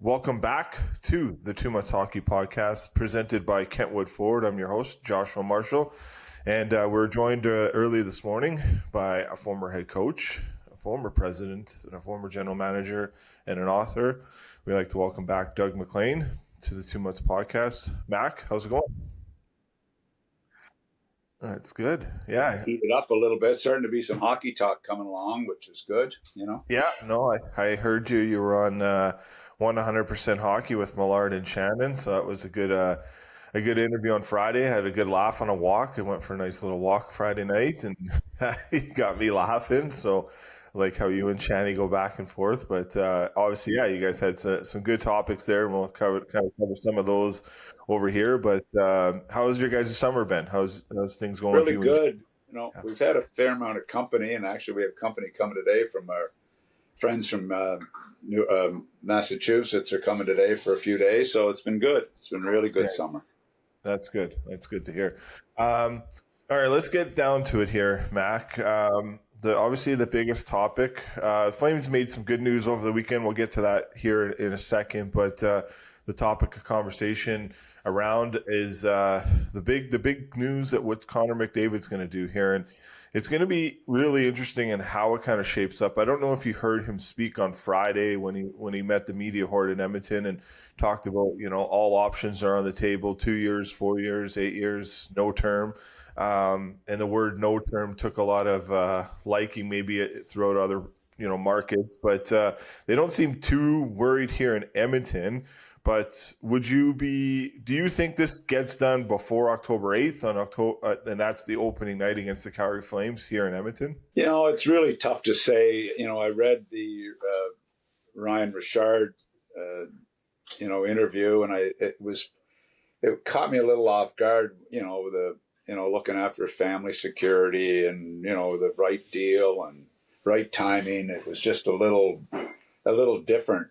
Welcome back to the Too Much Hockey Podcast presented by Kentwood Ford. I'm your host, Joshua Marshall, and we're joined early this morning by a former head coach, a former president, and a former general manager, and an author. We'd like to welcome back Doug MacLean to the Too Much Podcast. Mac, how's it going? That's good. Yeah. Heat it up a little bit. Starting to be some hockey talk coming along, which is good, Yeah, no, I heard you were on 100% Hockey with Millard and Shannon, so that was a good interview on Friday. I had a good laugh on a walk. I went for a nice little walk Friday night, and you got me laughing. So I like how you and Shanny go back and forth. But obviously, yeah, you guys had some good topics there, and we'll kind of cover some of those over here. But how's your guys' summer been? How's things going? Really good. We've had a fair amount of company, and actually we have company coming today from our friends from Massachusetts are coming today for a few days. So it's been good. It's been really good summer. That's good. That's good to hear. All right, let's get down to it here, Mac. Obviously the biggest topic, Flames made some good news over the weekend. We'll get to that here in a second, but the topic of conversation around is the big news that what Connor McDavid's going to do here, and it's going to be really interesting in how it kind of shapes up. I don't know if you heard him speak on Friday when he met the media horde in Edmonton and talked about all options are on the table: 2 years, 4 years, 8 years, no term. And the word "no term" took a lot of liking maybe throughout other markets, but they don't seem too worried here in Edmonton. But do you think this gets done before October 8th and that's the opening night against the Calgary Flames here in Edmonton? It's really tough to say. I read the Ryan Richard, interview, and it caught me a little off guard, looking after family security and, the right deal and right timing. It was just a little different.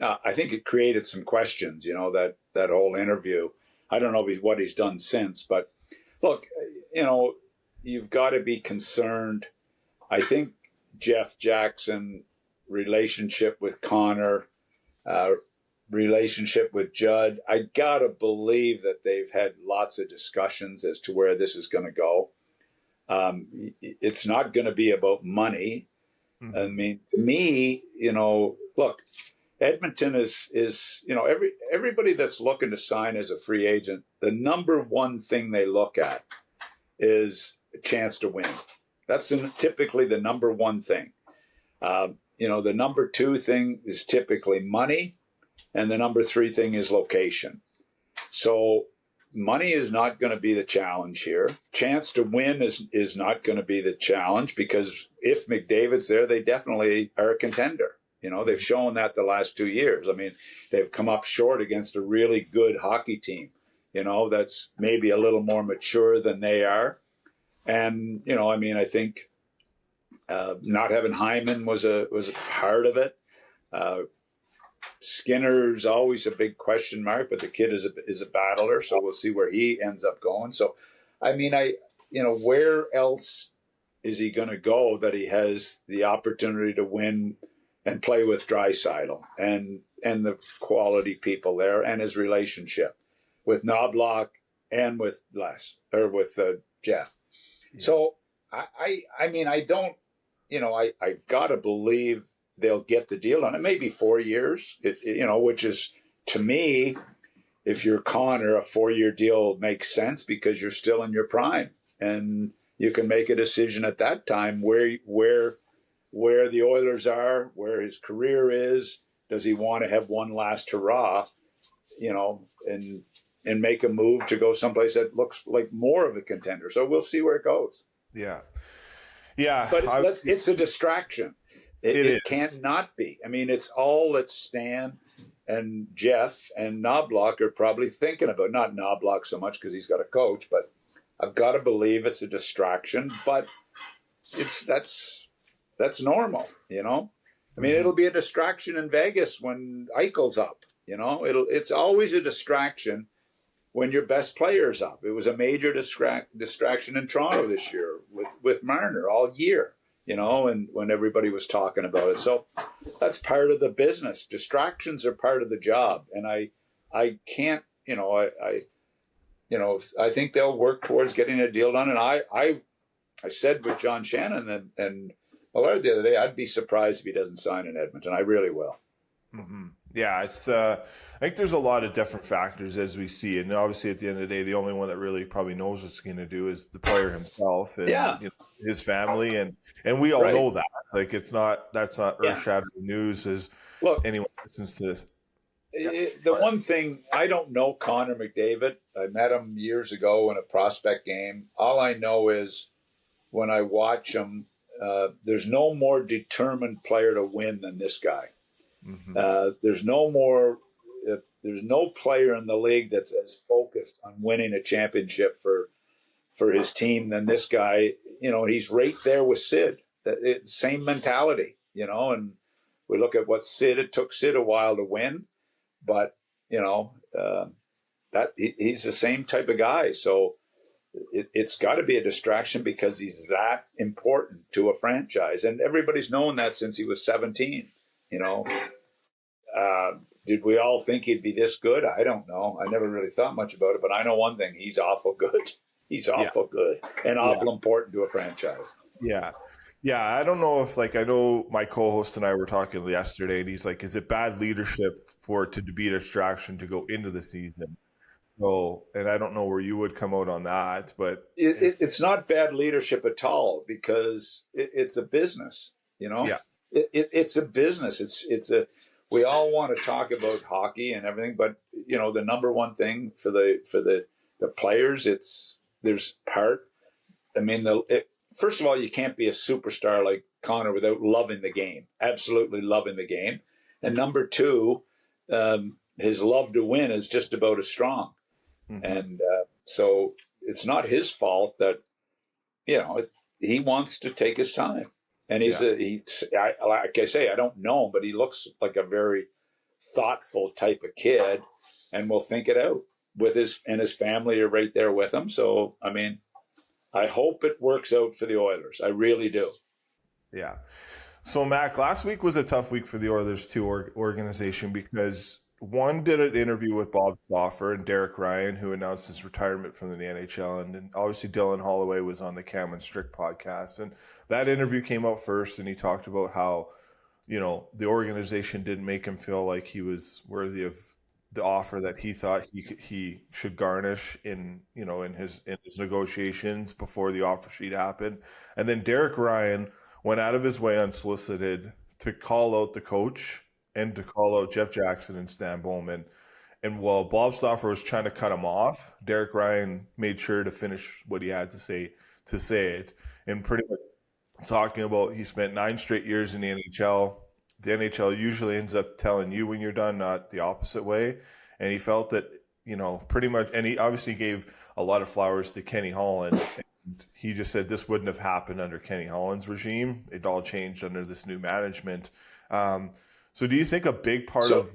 I think it created some questions, that whole interview. I don't know what he's done since, but look, you've got to be concerned. I think Jeff Jackson, relationship with Connor, relationship with Judd, I got to believe that they've had lots of discussions as to where this is going to go. It's not going to be about money. Mm-hmm. I mean, to me, look, Edmonton is everybody that's looking to sign as a free agent, the number one thing they look at is a chance to win. That's typically the number one thing. The number two thing is typically money, and the number three thing is location. So money is not going to be the challenge here. Chance to win is not going to be the challenge, because if McDavid's there, they definitely are a contender. They've shown that the last 2 years. I mean, they've come up short against a really good hockey team, that's maybe a little more mature than they are. And, I think not having Hyman was a part of it. Skinner's always a big question mark, but the kid is a battler, so we'll see where he ends up going. So, where else is he going to go that he has the opportunity to win and play with Draisaitl and the quality people there, and his relationship with Knobloch and with Jeff. Yeah. So I don't, I've got to believe they'll get the deal on it. Maybe 4 years, which is, to me, if you're Connor, a 4-year deal makes sense because you're still in your prime, and you can make a decision at that time where the Oilers are, where his career is. Does he want to have one last hurrah, and make a move to go someplace that looks like more of a contender? So we'll see where it goes. Yeah. Yeah. But it's a distraction. It cannot be. I mean, it's all that Stan and Jeff and Knobloch are probably thinking about. Not Knobloch so much because he's got a coach, but I've got to believe it's a distraction. But that's normal, I mean, it'll be a distraction in Vegas when Eichel's up, It's always a distraction when your best player's up. It was a major distraction in Toronto this year with Marner all year. and when everybody was talking about it. So that's part of the business. Distractions are part of the job. And I can't, I think they'll work towards getting a deal done. And I said with John Shannon and Millard the other day, I'd be surprised if he doesn't sign in Edmonton. I really will. Mm-hmm. Yeah, it's. I think there's a lot of different factors as we see, and obviously at the end of the day, the only one that really probably knows what's going to do is the player himself and his family, and we all know that. Like that's not earth-shattering news as anyone listens to this. The one thing, I don't know Connor McDavid. I met him years ago in a prospect game. All I know is when I watch him, there's no more determined player to win than this guy. Mm-hmm. There's no player in the league that's as focused on winning a championship for his team than this guy. He's right there with Sid. It's same mentality, and we look at what it took Sid a while to win, but that he's the same type of guy. So it's got to be a distraction because he's that important to a franchise, and everybody's known that since he was 17. Did we all think he'd be this good? I don't know. I never really thought much about it, but I know one thing: he's awful good. He's awful good and awful important to a franchise. Yeah. Yeah, I don't know if I know my co-host and I were talking yesterday, and he's like, is it bad leadership for it to be a distraction to go into the season? So, and I don't know where you would come out on that, but it's not bad leadership at all because it's a business, Yeah. It's a business. We all want to talk about hockey and everything, but the number one thing for the players, first of all, you can't be a superstar like Connor without loving the game, absolutely loving the game. And number two, his love to win is just about as strong. Mm-hmm. And so it's not his fault that, he wants to take his time. And like I say, I don't know him, but he looks like a very thoughtful type of kid and will think it out and his family are right there with him. So, I hope it works out for the Oilers. I really do. Yeah. So, Mac, last week was a tough week for the Oilers too organization because one did an interview with Bob Stauffer and Derek Ryan, who announced his retirement from the NHL, and then obviously Dylan Holloway was on the Cam and Strick podcast, and that interview came out first, and he talked about how the organization didn't make him feel like he was worthy of the offer that he thought he should garnish in his negotiations before the offer sheet happened. And then Derek Ryan went out of his way unsolicited to call out the coach and to call out Jeff Jackson and Stan Bowman. And while Bob Stauffer was trying to cut him off, Derek Ryan made sure to finish what he had to say it, and pretty much talking about he spent 9 straight years in the NHL. The NHL usually ends up telling you when you're done, not the opposite way. And he felt that, pretty much, and he obviously gave a lot of flowers to Kenny Holland. And he just said this wouldn't have happened under Kenny Holland's regime. It all changed under this new management. So do you think a big part of...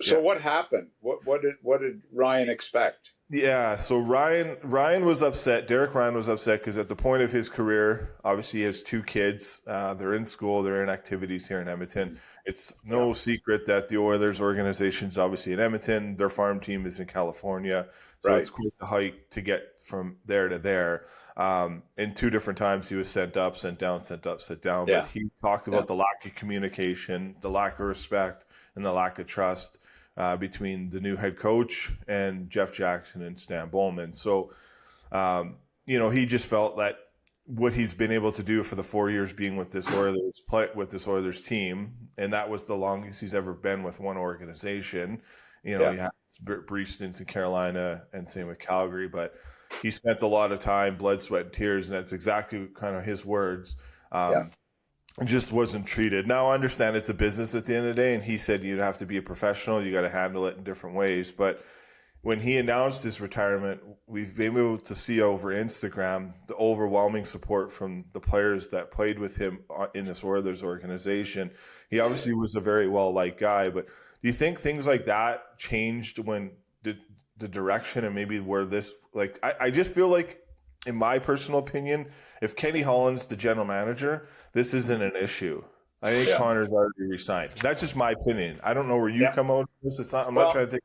So what happened? What did Ryan expect? Yeah, so Ryan was upset. Derek Ryan was upset because at the point of his career, obviously he has 2 kids. They're in school. They're in activities here in Edmonton. It's no secret that the Oilers organization is obviously in Edmonton. Their farm team is in California. So It's quite the hike to get from there to there. And 2 different times he was sent up, sent down, sent up, sent down. Yeah. But he talked about the lack of communication, the lack of respect, and the lack of trust between the new head coach and Jeff Jackson and Stan Bowman. So, he just felt that what he's been able to do for the 4 years being with this Oilers team, and that was the longest he's ever been with one organization. He had brief stints in Carolina and same with Calgary, but he spent a lot of time, blood, sweat, and tears, and that's exactly kind of his words. Just wasn't treated. Now, I understand it's a business at the end of the day, and he said you'd have to be a professional. You got to handle it in different ways. But when he announced his retirement, we've been able to see over Instagram the overwhelming support from the players that played with him in this Oilers organization. He obviously was a very well-liked guy, but do you think things like that changed when the direction and maybe where this – I just feel like in my personal opinion, if Kenny Holland's the general manager, this isn't an issue. I think Yeah. Connor's already resigned. That's just my opinion. I don't know where you Yeah. come out with this. It's not. I'm Well, not trying to take.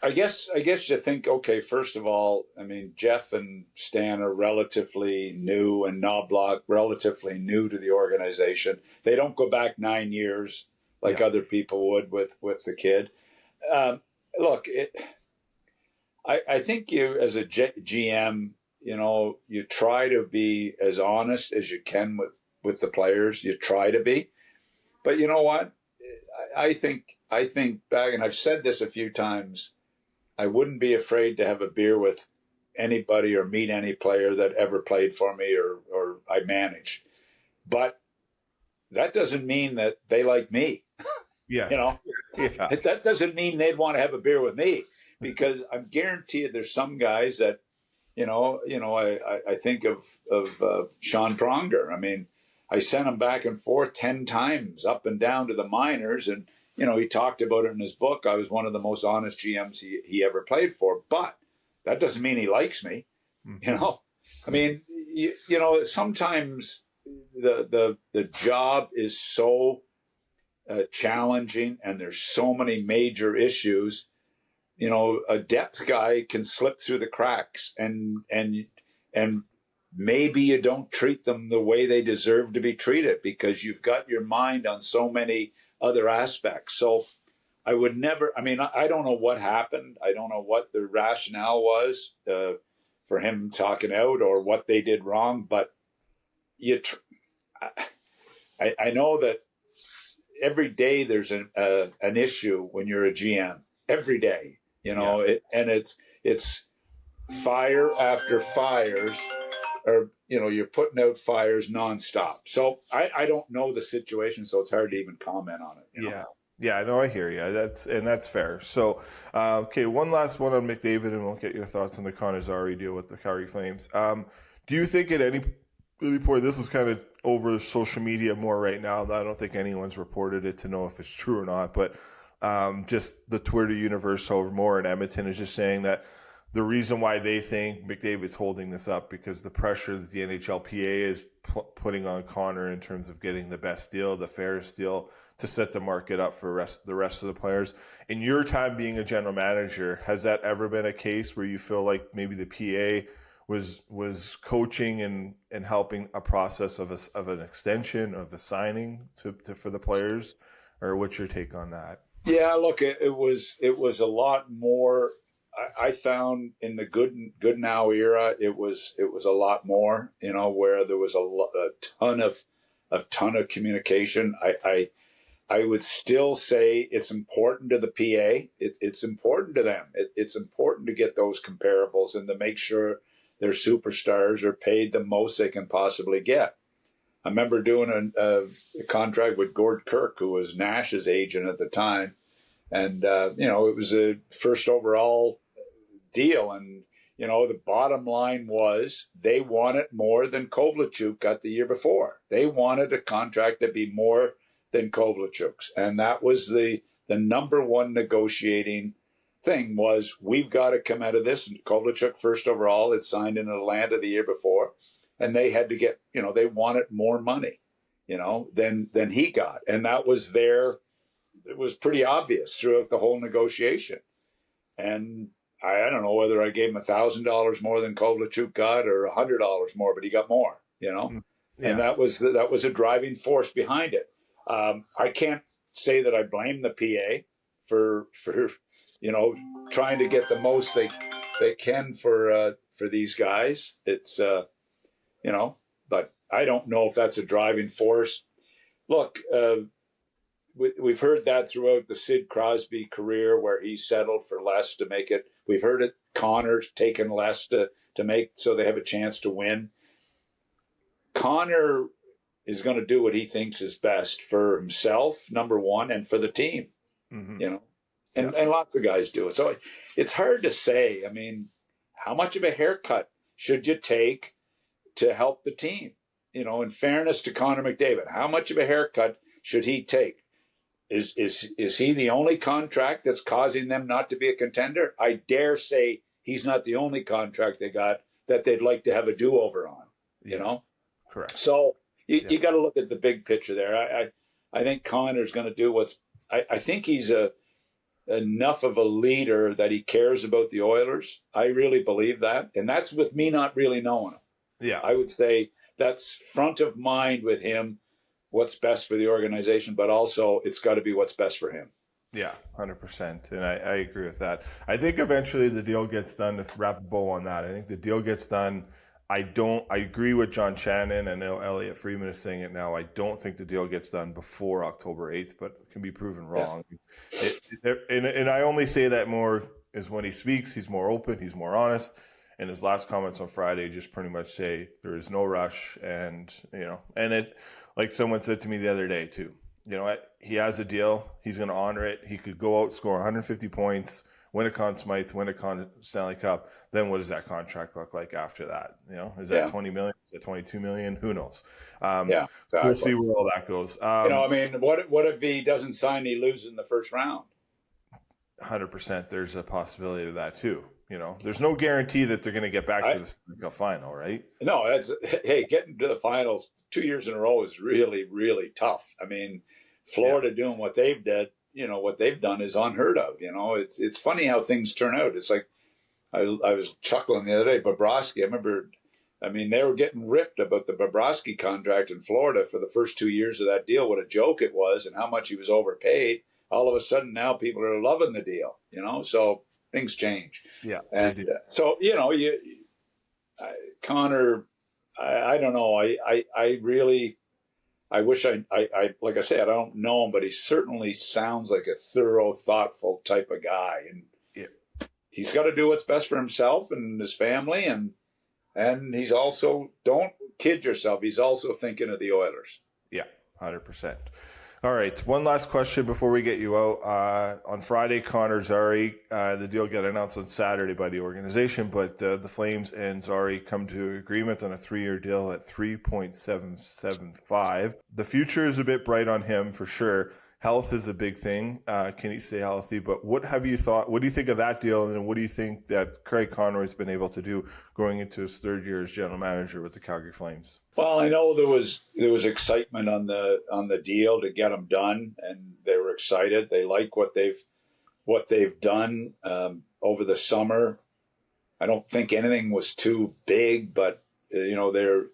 I guess you think, okay, first of all, I mean, Jeff and Stan are relatively new, and Knobloch relatively new to the organization. They don't go back 9 years like other people would with the kid. Look, I think you as a GM, you try to be as honest as you can with the players. You try to be, but you know what? I think back, and I've said this a few times. I wouldn't be afraid to have a beer with anybody or meet any player that ever played for me or I managed. But that doesn't mean that they like me. Yes. Yeah. That doesn't mean they'd want to have a beer with me, because I'm guaranteed there's some guys that, I think of Sean Pronger. I mean, I sent him back and forth 10 times up and down to the minors, and he talked about it in his book. I was one of the most honest GMs he ever played for, but that doesn't mean he likes me. Mm-hmm. I mean, sometimes the job is so challenging, and there's so many major issues. A depth guy can slip through the cracks, and maybe you don't treat them the way they deserve to be treated because you've got your mind on so many other aspects. So I would never, I don't know what happened. I don't know what the rationale was for him talking out or what they did wrong, but I know that every day there's an issue when you're a GM. Every day, and it's fire after fires, or you're putting out fires nonstop. So I don't know the situation, so it's hard to even comment on it. Yeah, I know. I hear you. That's fair. So, okay, one last one on McDavid, and we'll get your thoughts on the Connor Zary deal with the Calgary Flames. Do you think at any point, this is kind of over social media more right now? I don't think anyone's reported it to know if it's true or not, but just the Twitter universe over more in Edmonton is just saying that the reason why they think McDavid's holding this up because the pressure that the NHLPA is putting on Connor in terms of getting the best deal, the fairest deal, to set the market up for the rest of the players. In your time being a general manager, has that ever been a case where you feel like maybe the PA was coaching and helping a process of an extension, of a signing for the players? Or what's your take on that? Yeah, look, it was a lot more. I found in the good now era, it was a lot more, where there was a ton of communication. I would still say it's important to the PA. It's important to them. It's important to get those comparables and to make sure their superstars are paid the most they can possibly get. I remember doing a contract with Gord Kirk, who was Nash's agent at the time. And, it was a first overall deal. And, the bottom line was they wanted more than Kovalchuk got the year before. They wanted a contract to be more than Kovalchuk's. And that was the number one negotiating thing was we've got to come out of this. And Kovalchuk first overall had signed in Atlanta the year before. And they had to get, they wanted more money, than he got. And that was it was pretty obvious throughout the whole negotiation. And I don't know whether I gave him $1,000 more than Kovalchuk got or $100 more, but he got more, Yeah. And that was a driving force behind it. I can't say that I blame the PA for trying to get the most they can for these guys. It's but I don't know if that's a driving force. Look, we've heard that throughout the Sid Crosby career, where he settled for less to make it. We've heard it. Connor's taken less to make so they have a chance to win. Connor is going to do what he thinks is best for himself, number one, and for the team. Mm-hmm. And lots of guys do it. So it's hard to say. I mean, how much of a haircut should you take to help the team? In fairness to Connor McDavid, how much of a haircut should he take? Is he the only contract that's causing them not to be a contender? I dare say he's not the only contract they got that they'd like to have a do-over on, you know? Correct. So you got to look at the big picture there. I think Connor's going to do I think he's enough of a leader that he cares about the Oilers. I really believe that. And that's with me not really knowing him. Yeah. I would say that's front of mind with him, what's best for the organization, but also it's got to be what's best for him. Yeah, 100%. And I agree with that. I think eventually the deal gets done. To wrap a bow on that, I think the deal gets done. I agree with John Shannon. I know Elliot Friedman is saying it now. I don't think the deal gets done before October 8th, but it can be proven wrong. Yeah. And I only say that more is when he speaks, he's more open, he's more honest. And his last comments on Friday just pretty much say there is no rush. And, and it, like someone said to me the other day too, he has a deal. He's going to honor it. He could go out, score 150 points, win a Conn Smythe, win a Conn Stanley Cup. Then what does that contract look like after that? Is that 20 million? Is that 22 million? Who knows? Exactly. We'll see where all that goes. What if he doesn't sign, he loses in the first round? 100%. There's a possibility of that too. There's no guarantee that they're going to get back to the Stanley Cup final, right? No, getting to the finals 2 years in a row is really, really tough. I mean, Florida doing what they've done is unheard of. It's funny how things turn out. It's like I was chuckling the other day. Bobrovsky, they were getting ripped about the Bobrovsky contract in Florida for the first 2 years of that deal. What a joke it was, and how much he was overpaid. All of a sudden, now people are loving the deal. So things change. Yeah, and so Connor, I don't know. I really. I wish I like I said, I don't know him, but he certainly sounds like a thorough, thoughtful type of guy. And he's got to do what's best for himself and his family. And he's also, don't kid yourself, he's also thinking of the Oilers. Yeah, 100%. All right, one last question before we get you out. On Friday, Connor Zary, the deal got announced on Saturday by the organization, but the Flames and Zary come to agreement on a 3-year deal at $3.775. The future is a bit bright on him for sure. Health is a big thing. Can he stay healthy? But what have you thought? What do you think of that deal? And what do you think that Craig Conroy's been able to do going into his third year as general manager with the Calgary Flames? Well, I know there was excitement on the deal to get them done, and they were excited. They like what they've done over the summer. I don't think anything was too big, but they're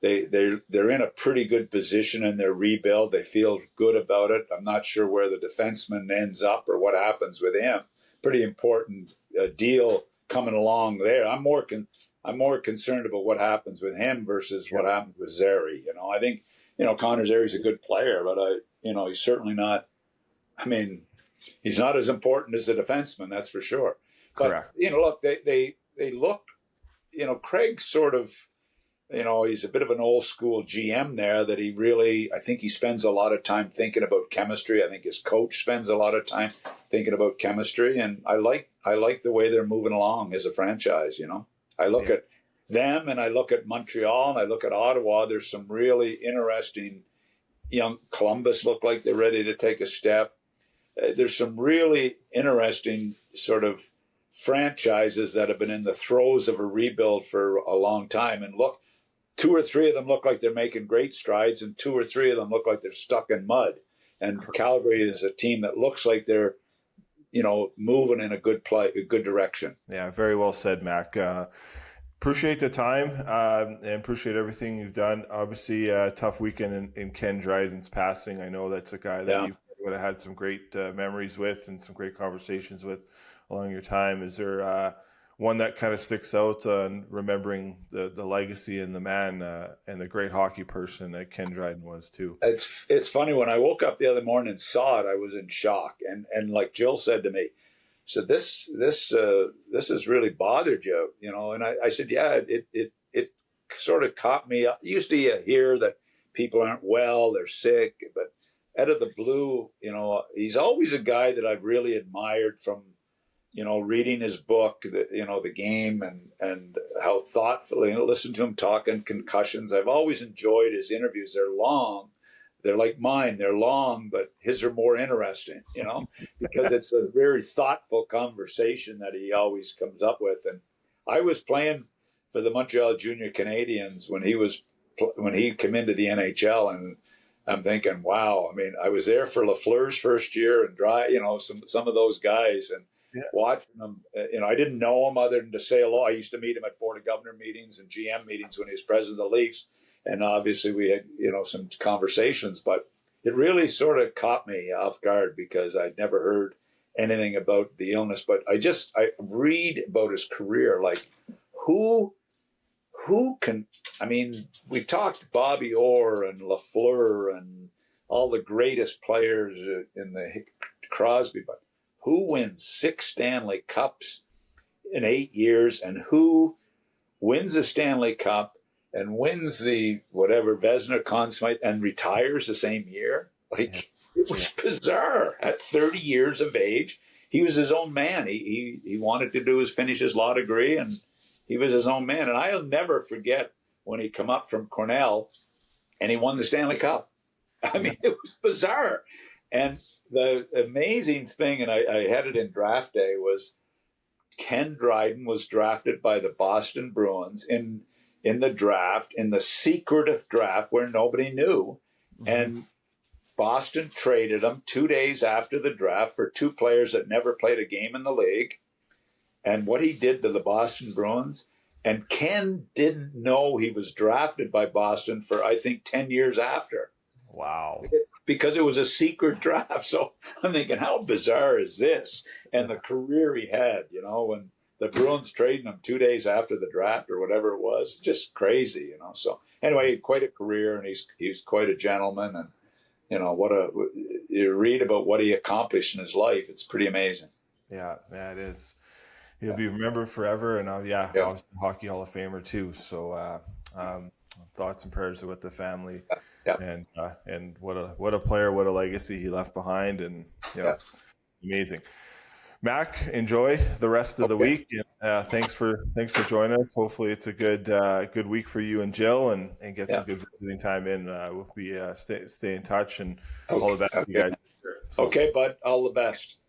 in a pretty good position in their rebuild. They feel good about it. I'm not sure where the defenseman ends up or what happens with him. Pretty important deal coming along there. I'm more concerned about what happens with him versus what happens with Zary. I think Connor Zary's a good player, but he's certainly not. He's not as important as a defenseman, that's for sure. Correct. But look, they look. Craig sort of. He's a bit of an old school GM there that I think he spends a lot of time thinking about chemistry. I think his coach spends a lot of time thinking about chemistry. And I like the way they're moving along as a franchise, I look at them and I look at Montreal and I look at Ottawa. There's some really interesting Columbus look like they're ready to take a step. There's some really interesting sort of franchises that have been in the throes of a rebuild for a long time. And look, 2 or 3 of them look like they're making great strides, and 2 or 3 of them look like they're stuck in mud. And Calgary is a team that looks like they're, moving in a good direction. Yeah, very well said, Mac. Appreciate the time and appreciate everything you've done. Obviously, a tough weekend in Ken Dryden's passing. I know that's a guy that you would have had some great memories with and some great conversations with along your time. Is there one that kind of sticks out on remembering the legacy and the man and the great hockey person that Ken Dryden was too? It's funny, when I woke up the other morning and saw it, I was in shock. And like Jill said to me, she said, this has really bothered you, And I said, yeah, it sort of caught me up. Usually you hear that people aren't well, they're sick, but out of the blue, he's always a guy that I've really admired from, reading his book, the game and how thoughtfully, listen to him talking concussions. I've always enjoyed his interviews. They're long. They're like mine. They're long, but his are more interesting, because it's a very thoughtful conversation that he always comes up with. And I was playing for the Montreal Junior Canadiens when he came into the NHL, and I'm thinking, wow. I mean, I was there for Lafleur's first year and some of those guys, and watching them. I didn't know him other than to say hello. I used to meet him at Board of Governor meetings and GM meetings when he was president of the Leafs, and obviously we had some conversations. But it really sort of caught me off guard because I'd never heard anything about the illness. But I read about his career, like who can, I mean, we talked Bobby Orr and Lafleur and all the greatest players in the Crosby, but who wins 6 Stanley Cups in 8 years, and who wins a Stanley Cup and wins the whatever Vezina Conn Smythe and retires the same year? Like, it was bizarre. At 30 years of age, he was his own man. He wanted to finish his law degree, and he was his own man. And I'll never forget when he come up from Cornell and he won the Stanley Cup. I mean, it was bizarre. And the amazing thing, and I had it in draft day, was Ken Dryden was drafted by the Boston Bruins in the draft, in the secretive draft where nobody knew. Mm-hmm. And Boston traded him 2 days after the draft for 2 players that never played a game in the league. And what he did to the Boston Bruins, and Ken didn't know he was drafted by Boston for, I think, 10 years after. Wow. Because it was a secret draft. So I'm thinking, how bizarre is this? And the career he had, when the Bruins traded him 2 days after the draft or whatever it was, just crazy, So anyway, quite a career, and he's quite a gentleman. And, you read about what he accomplished in his life. It's pretty amazing. Yeah, it is. He'll be remembered forever, and obviously Hockey Hall of Famer too. So thoughts and prayers with the family, and what a player, what a legacy he left behind, and amazing. Mac, enjoy the rest of the week. And, thanks for joining us. Hopefully, it's a good week for you and Jill, and get some good visiting time in. We'll be stay in touch, and all the best to you guys. So. Okay, bud. All the best.